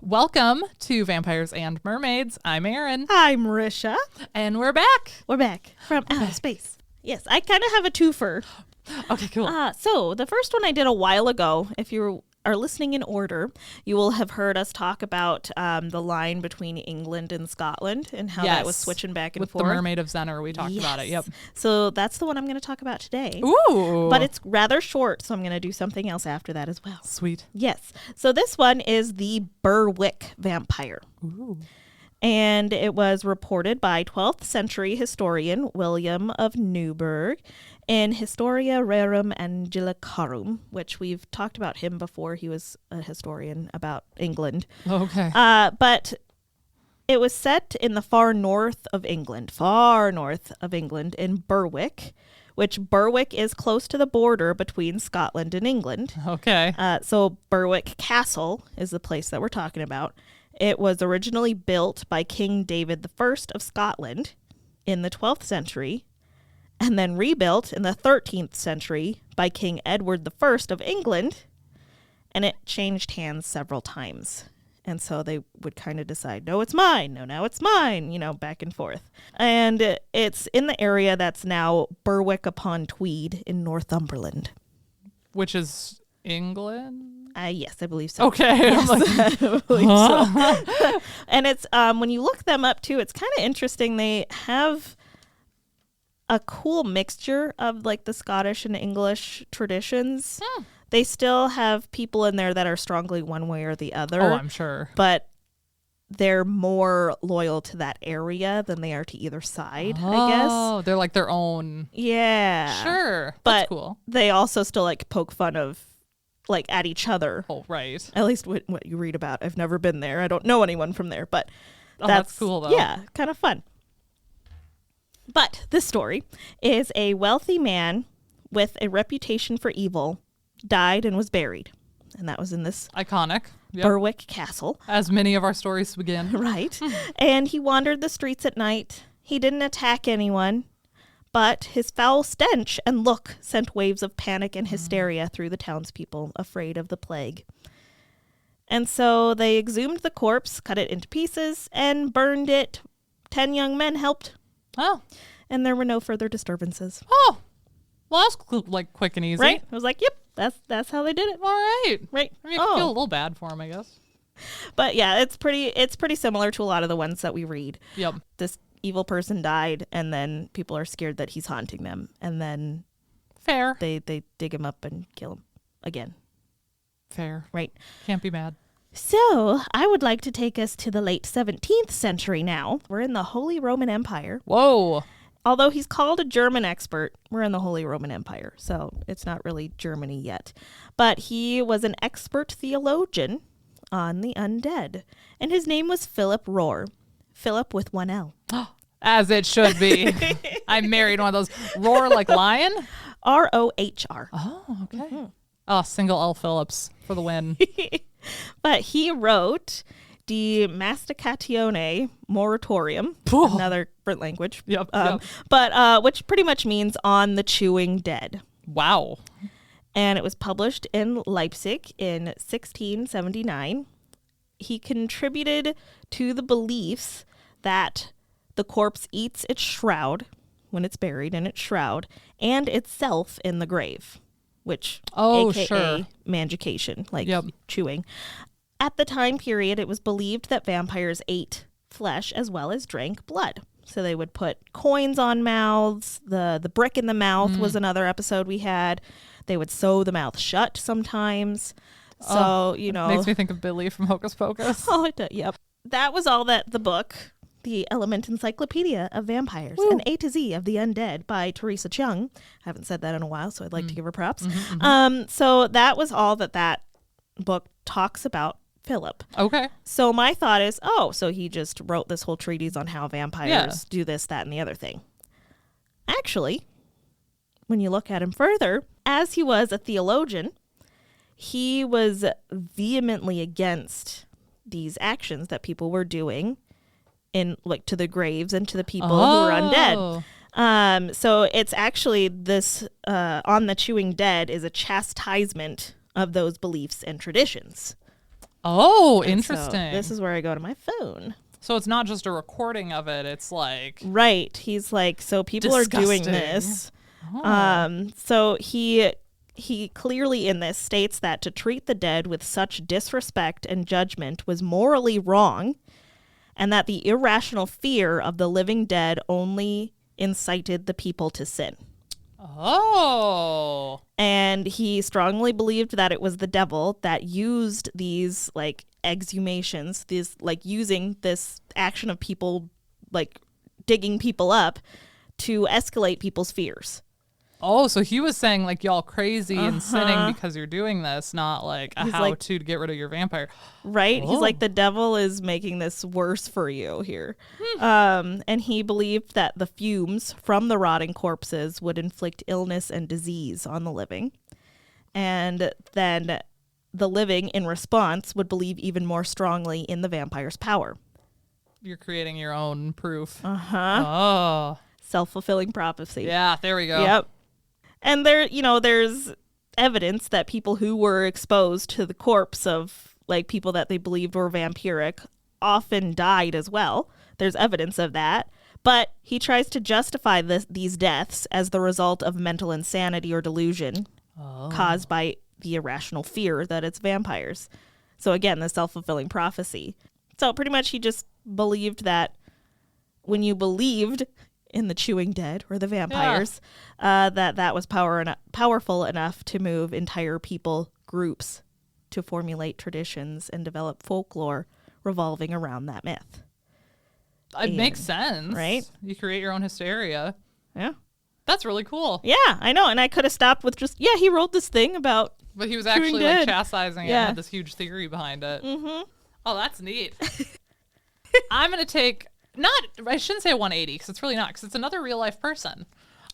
Welcome to Vampires and Mermaids. I'm Erin. I'm Risha. And we're back. We're back from outer space. Yes, I kind of have a twofer. Okay, cool. So the first one I did a while ago. If you are listening in order, you will have heard us talk about the line between England and Scotland and how that was switching back and With forth. the Mermaid of Zenner, we talked about it. Yep. So that's the one I'm going to talk about today. Ooh. But it's rather short, so I'm going to do something else after that as well. Sweet. Yes. So this one is the Berwick vampire. Ooh. And it was reported by 12th century historian William of Newburgh in Historia Rerum Angelicarum, which we've talked about him before. He was a historian about England. Okay. But it was set in the far north of England in Berwick, which Berwick is close to the border between Scotland and England. Okay. So Berwick Castle is the place that we're talking about. It was originally built by King David I of Scotland in the 12th century and then rebuilt in the 13th century by King Edward I of England, and it changed hands several times. And so they would kind of decide, no, it's mine. No, now it's mine, back and forth. And it's in the area that's now Berwick upon Tweed in Northumberland. Which is England? Yes, I believe so. Okay. Yes, Like, I believe so. And it's when you look them up too, it's kind of interesting. They have a cool mixture of like the Scottish and English traditions. They still have people in there that are strongly one way or the other. Oh, I'm sure. But they're more loyal to that area than they are to either side, I guess. Oh, they're like their own. Yeah. Sure. But That's cool. they also still like poke fun of like at each other. Oh, right. At least what you read about. I've never been there. I don't know anyone from there, but that's cool though. Yeah, kind of fun. But this story is a wealthy man with a reputation for evil died and was buried. And that was in this Iconic. Yep. Berwick Castle. As many of our stories begin. Right. And he wandered the streets at night. He didn't attack anyone, but his foul stench and look sent waves of panic and hysteria through the townspeople, afraid of the plague. And so they exhumed the corpse, cut it into pieces, and burned it. 10 young men helped. Oh. And there were no further disturbances. Oh. Well, that's like quick and easy. Right? I was like, yep, that's how they did it. All right. Right. I mean, I feel a little bad for him, I guess. But yeah, it's pretty similar to a lot of the ones that we read. Yep. This evil person died, and then people are scared that he's haunting them, and then Fair. they dig him up and kill him again. Fair. Right. Can't be mad. So I would like to take us to the late 17th century now. We're in the Holy Roman Empire. Whoa. Although he's called a German expert, we're in the Holy Roman Empire, so it's not really Germany yet. But he was an expert theologian on the undead, and his name was Philip Rohr. Philip with one L. As it should be. I married one of those. Roar like lion? R-O-H-R. Oh, okay. Oh, single L Phillips for the win. But he wrote De Masticatione Moratorium, another Brit language. Yep. But which pretty much means on the chewing dead. Wow. And it was published in Leipzig in 1679. He contributed to the beliefs that the corpse eats its shroud when it's buried in its shroud and itself in the grave, which AKA sure. mangication, like chewing. At the time period, it was believed that vampires ate flesh as well as drank blood. So they would put coins on mouths. The brick in the mouth was another episode we had. They would sew the mouth shut sometimes. So, Makes me think of Billy from Hocus Pocus. Oh, it does. Yep. That was all that the book, The Element Encyclopedia of Vampires, an A to Z of the Undead by Teresa Chung. I haven't said that in a while, so I'd like to give her props. So that was all that book talks about Philip. Okay. So my thought is, so he just wrote this whole treatise on how vampires do this, that, and the other thing. Actually, when you look at him further, as he was a theologian, he was vehemently against these actions that people were doing in like to the graves and to the people who were undead. So it's actually this on the chewing dead is a chastisement of those beliefs and traditions. Oh, And so interesting. this is where I go to my phone. So it's not just a recording of it. It's like Right. He's like, so people are doing disgusting. this. Oh. So he clearly in this states that to treat the dead with such disrespect and judgment was morally wrong, and that the irrational fear of the living dead only incited the people to sin. Oh. And he strongly believed that it was the devil that used these like exhumations, these like using this action of people like digging people up to escalate people's fears. Oh, so he was saying like y'all crazy and sinning because you're doing this, not like a He's how-to to get rid of your vampire. Right? Oh. He's like, the devil is making this worse for you here. And he believed that the fumes from the rotting corpses would inflict illness and disease on the living. And then the living, in response, would believe even more strongly in the vampire's power. You're creating your own proof. Uh-huh. Oh. Self-fulfilling prophecy. Yeah, there we go. Yep. And there, there's evidence that people who were exposed to the corpse of like people that they believed were vampiric often died as well. There's evidence of that. But he tries to justify these deaths as the result of mental insanity or delusion caused by the irrational fear that it's vampires. So again, the self-fulfilling prophecy. So pretty much he just believed that when you believed in the chewing dead or the vampires, that was powerful enough to move entire people groups to formulate traditions and develop folklore revolving around that myth. It makes sense. Right? You create your own hysteria. Yeah. That's really cool. Yeah, I know. And I could have stopped with just, he wrote this thing about But he was chewing actually dead. like chastising it Yeah. and had this huge theory behind it. Mm-hmm. Oh, that's neat. I'm going to take, I shouldn't say 180 because it's really not, because it's another real life person.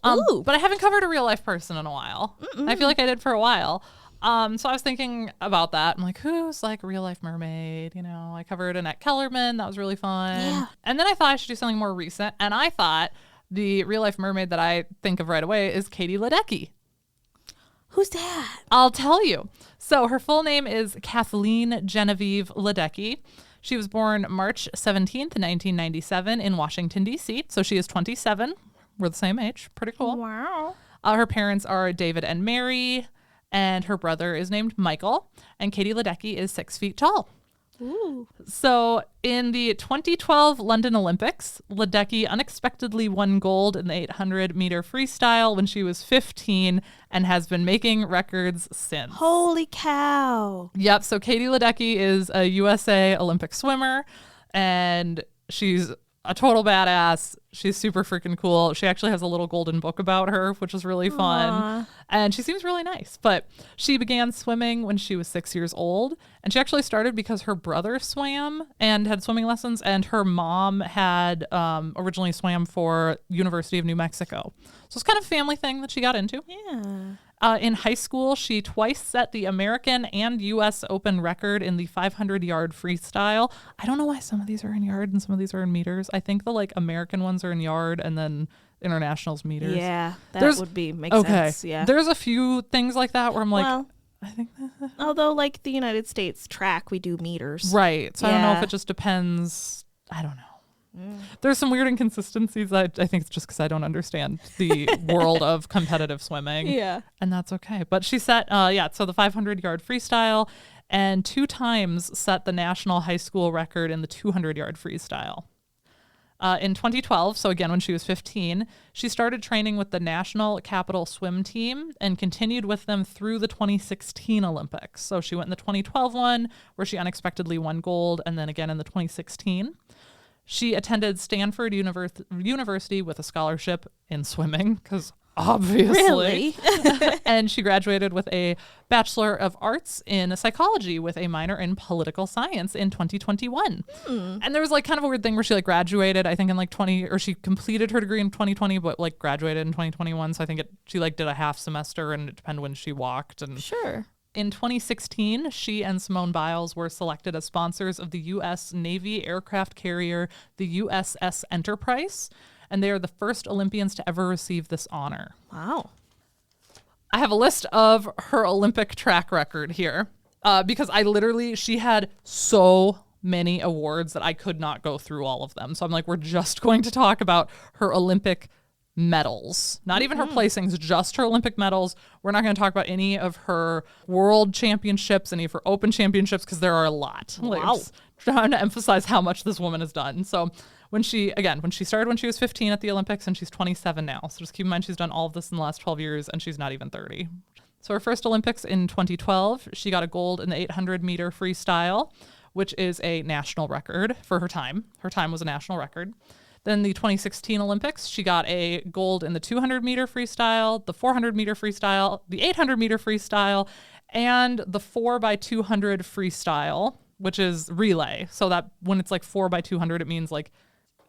Ooh. But I haven't covered a real life person in a while. I feel like I did for a while. So I was thinking about that. I'm like, who's like a real life mermaid? I covered Annette Kellerman. That was really fun. Yeah. And then I thought I should do something more recent. And I thought the real life mermaid that I think of right away is Katie Ledecky. Who's that? I'll tell you. So her full name is Kathleen Genevieve Ledecky. She was born March 17th, 1997 in Washington, D.C. So she is 27. We're the same age. Pretty cool. Wow. Her parents are David and Mary, and her brother is named Michael. And Katie Ledecky is 6 feet tall. Ooh. So in the 2012 London Olympics, Ledecky unexpectedly won gold in the 800-meter freestyle when she was 15 and has been making records since. Holy cow. Yep. So Katie Ledecky is a USA Olympic swimmer, and she's a total badass. She's super freaking cool. She actually has a little golden book about her, which is really fun. Aww. And she seems really nice. But she began swimming when she was 6 years old. And she actually started because her brother swam and had swimming lessons. And her mom had originally swam for University of New Mexico. So it's kind of a family thing that she got into. Yeah. In high school, she twice set the American and U.S. Open record in the 500-yard freestyle. I don't know why some of these are in yard and some of these are in meters. I think the American ones are in yard and then international's meters. Yeah, that would make sense. Yeah. There's a few things like that where I'm like, Well, I think although like the United States track, we do meters. right. So I don't know if Yeah. it just depends. I don't know. There's some weird inconsistencies that I think it's just because I don't understand the world of competitive swimming. Yeah. And that's okay. But she set, so the 500-yard freestyle and 2 times set the national high school record in the 200-yard freestyle. In 2012, so again when she was 15, she started training with the National Capital Swim Team and continued with them through the 2016 Olympics. So she went in the 2012 one where she unexpectedly won gold, and then again in the 2016. She attended Stanford University with a scholarship in swimming, because obviously. Really? And she graduated with a Bachelor of Arts in Psychology with a minor in Political Science in 2021. And there was kind of a weird thing where she graduated, I think in she completed her degree in 2020, but graduated in 2021. So I think she did a half semester, and it depended when she walked. And Sure. in 2016, she and Simone Biles were selected as sponsors of the U.S. Navy aircraft carrier, the USS Enterprise, and they are the first Olympians to ever receive this honor. Wow. I have a list of her Olympic track record here. because she had so many awards that I could not go through all of them. So I'm like, we're just going to talk about her Olympic medals, not even her placings, just her Olympic medals. We're not going to talk about any of her world championships, any of her open championships, because there are a lot. Wow. Just trying to emphasize how much this woman has done. So when she started when she was 15 at the Olympics, and she's 27 now. So just keep in mind, she's done all of this in the last 12 years, and she's not even 30. So her first Olympics in 2012, she got a gold in the 800 meter freestyle, which is a national record for her time. Her time was a national record. Then the 2016 Olympics, she got a gold in the 200 meter freestyle, the 400 meter freestyle, the 800 meter freestyle, and the 4x200 freestyle, which is relay. So that when it's like 4x200, it means like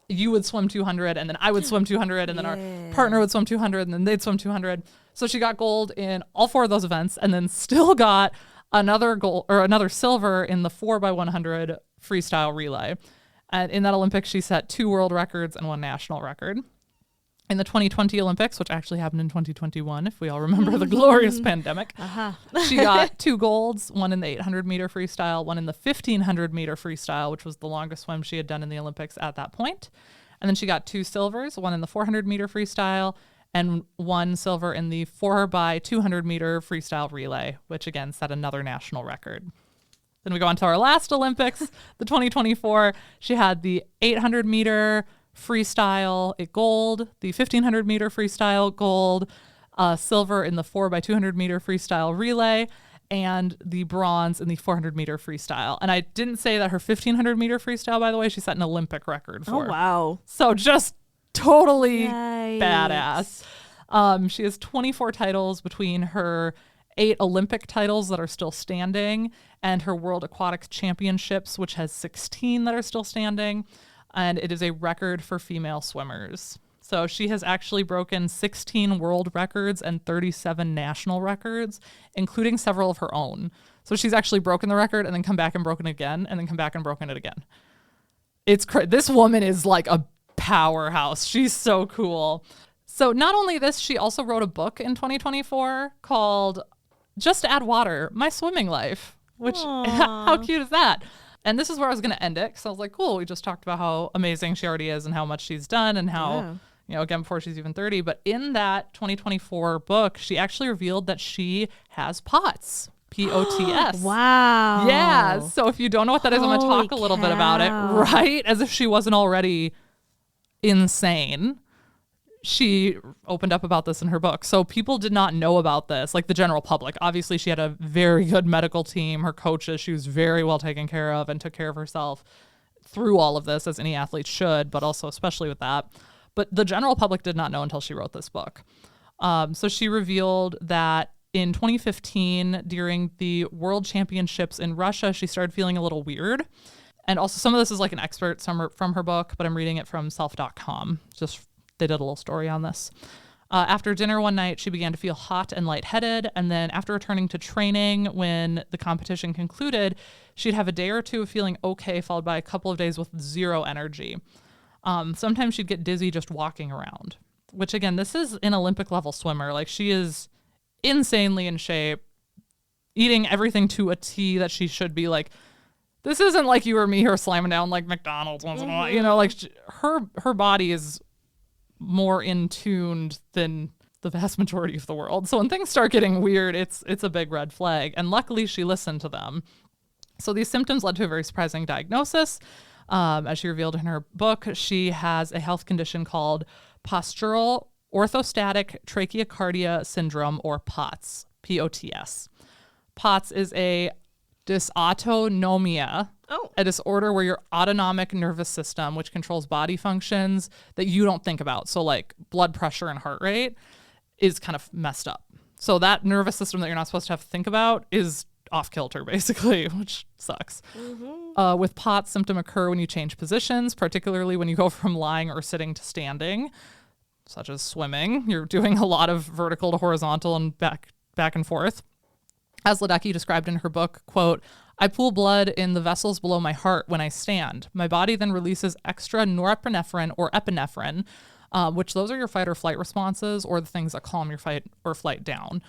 you would swim 200 and then I would swim 200 and then our partner would swim 200 and then they'd swim 200. So she got gold in all 4 of those events and then still got another gold or another silver in the 4x100 freestyle relay. And in that Olympics, she set 2 world records and 1 national record. In the 2020 Olympics, which actually happened in 2021, if we all remember the glorious pandemic, she got 2 golds, 1 in the 800 meter freestyle, 1 in the 1500 meter freestyle, which was the longest swim she had done in the Olympics at that point. And then she got 2 silvers, 1 in the 400 meter freestyle, and 1 silver in the 4x200 meter freestyle relay, which again set another national record. Then we go on to our last Olympics, the 2024. She had the 800 meter freestyle gold, the 1500 meter freestyle gold, silver in the 4x200 meter freestyle relay, and the bronze in the 400 meter freestyle. And I didn't say that her 1500 meter freestyle, by the way, she set an Olympic record for. Oh, wow. So just totally Yikes. badass. She has 24 titles between her 8 Olympic titles that are still standing and her World Aquatics Championships, which has 16 that are still standing. And it is a record for female swimmers. So she has actually broken 16 world records and 37 national records, including several of her own. So she's actually broken the record and then come back and broken it again and then come back and broken it again. It's this woman is like a powerhouse. She's so cool. So not only this, she also wrote a book in 2024 called Just Add Water, My Swimming Life, which how cute is that? And this is where I was going to end it. So I was like, cool, we just talked about how amazing she already is and how much she's done and how, again, before she's even 30. But in that 2024 book, she actually revealed that she has POTS. POTS. Wow. Yeah. So if you don't know what that is, I'm going to talk a little bit about it, right? As if she wasn't already insane. She opened up about this in her book. So people did not know about this, like the general public. Obviously, she had a very good medical team, her coaches. She was very well taken care of and took care of herself through all of this, as any athlete should, but also especially with that. But the general public did not know until she wrote this book. So she revealed that in 2015, during the World Championships in Russia, she started feeling a little weird. And also some of this is like an excerpt from her book, but I'm reading it from self.com. They did a little story on this. After dinner one night, she began to feel hot and lightheaded. And then after returning to training, when the competition concluded, she'd have a day or 2 of feeling okay, followed by a couple of days with 0 energy. Sometimes she'd get dizzy just walking around, which again, this is an Olympic level swimmer. Like she is insanely in shape, eating everything to a T that she should be. Like, this isn't like you or me who are slamming down like McDonald's once in a while. Like her body is more in tuned than the vast majority of the world. So when things start getting weird, it's a big red flag. And luckily she listened to them. So these symptoms led to a very surprising diagnosis. As she revealed in her book, she has a health condition called postural orthostatic tachycardia syndrome, or POTS, P-O-T-S. POTS is a dysautonomia, a disorder where your autonomic nervous system, which controls body functions that you don't think about, so like blood pressure and heart rate, is kind of messed up. So that nervous system that you're not supposed to have to think about is off kilter, basically, which sucks. With POTS, symptoms occur when you change positions, particularly when you go from lying or sitting to standing, such as swimming. You're doing a lot of vertical to horizontal and back and forth. As Ledecky described in her book, quote, "I pool blood in the vessels below my heart when I stand. My body then releases extra norepinephrine or epinephrine, which those are your fight or flight responses, or the things that calm your fight or flight down.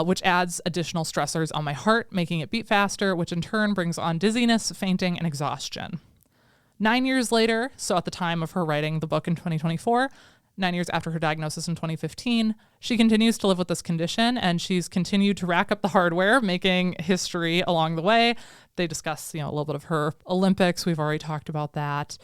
which adds additional stressors on my heart, making it beat faster, which in turn brings on dizziness, fainting, and exhaustion. 9 years later, so at the time of her writing the book in 2024, 9 years after her diagnosis in 2015, she continues to live with this condition, and she's continued to rack up the hardware, making history along the way. They discuss, a little bit of her Olympics. We've already talked about that.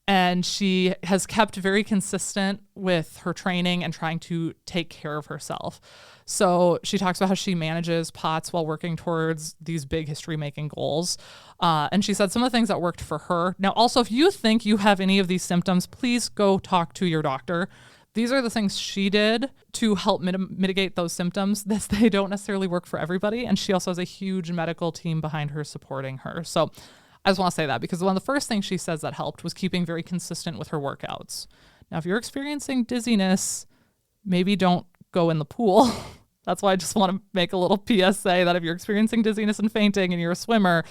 And she has kept very consistent with her training and trying to take care of herself. So she talks about how she manages POTS while working towards these big history-making goals. And she said some of the things that worked for her. Now, also, if you think you have any of these symptoms, please go talk to your doctor. These are the things she did to help mitigate those symptoms. They don't necessarily work for everybody. And she also has a huge medical team behind her supporting her. So I just want to say that because one of the first things she says that helped was keeping very consistent with her workouts. Now, if you're experiencing dizziness, maybe don't go in the pool. That's why I just want to make a little PSA that if you're experiencing dizziness and fainting and you're a swimmer,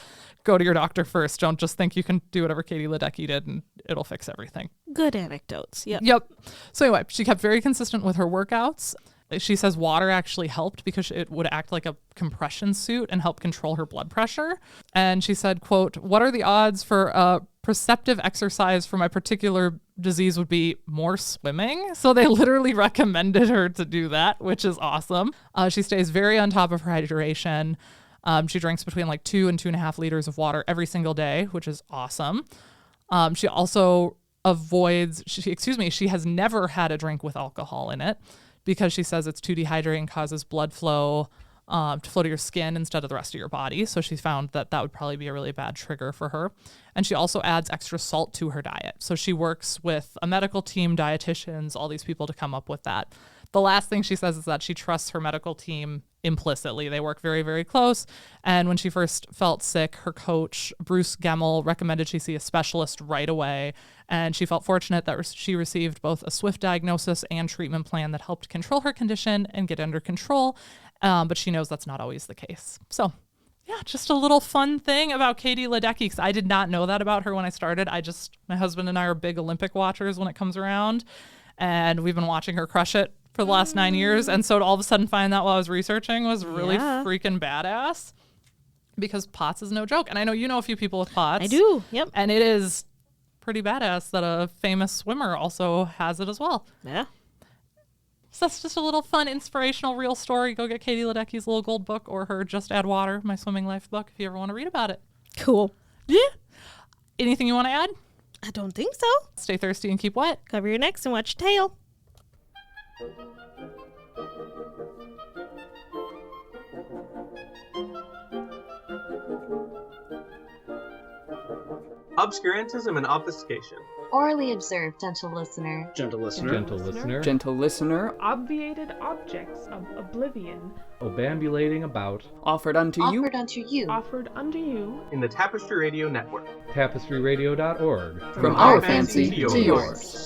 go to your doctor first. Don't just think you can do whatever Katie Ledecky did and it'll fix everything. Good anecdotes. Yep. So anyway, she kept very consistent with her workouts. She says water actually helped because it would act like a compression suit and help control her blood pressure. And she said, quote, "What are the odds for a perceptive exercise for my particular disease would be more swimming?" So they literally recommended her to do that, which is awesome. She stays very on top of her hydration. She drinks between 2 and 2.5 liters of water every single day, which is awesome. She also she has never had a drink with alcohol in it, because she says it's too dehydrating, causes blood flow to flow to your skin instead of the rest of your body. So she found that would probably be a really bad trigger for her. And she also adds extra salt to her diet. So she works with a medical team, dietitians, all these people to come up with that. The last thing she says is that she trusts her medical team implicitly. They work very, very close. And when she first felt sick, her coach, Bruce Gemmell, recommended she see a specialist right away. And she felt fortunate that she received both a swift diagnosis and treatment plan that helped control her condition and get under control. But she knows that's not always the case. So yeah, just a little fun thing about Katie Ledecky, because I did not know that about her when I started. My husband and I are big Olympic watchers when it comes around. And we've been watching her crush it for the last 9 years. And so to all of a sudden find that while I was researching was really freaking badass, because POTS is no joke. And I know you know a few people with POTS. I do, yep. And it is pretty badass that a famous swimmer also has it as well. Yeah. So that's just a little fun, inspirational, real story. Go get Katie Ledecky's little gold book or her Just Add Water, My Swimming Life book, if you ever want to read about it. Cool. Yeah. Anything you want to add? I don't think so. Stay thirsty and keep wet. Cover your necks and watch your tail. Obscurantism and obfuscation. Orally observed, gentle listener. Gentle listener. Gentle listener. Gentle listener. Obviated objects of oblivion. Obambulating about. Offered unto you. Offered unto you. Offered unto you. In the Tapestry Radio Network. TapestryRadio.org. From our fancy to yours.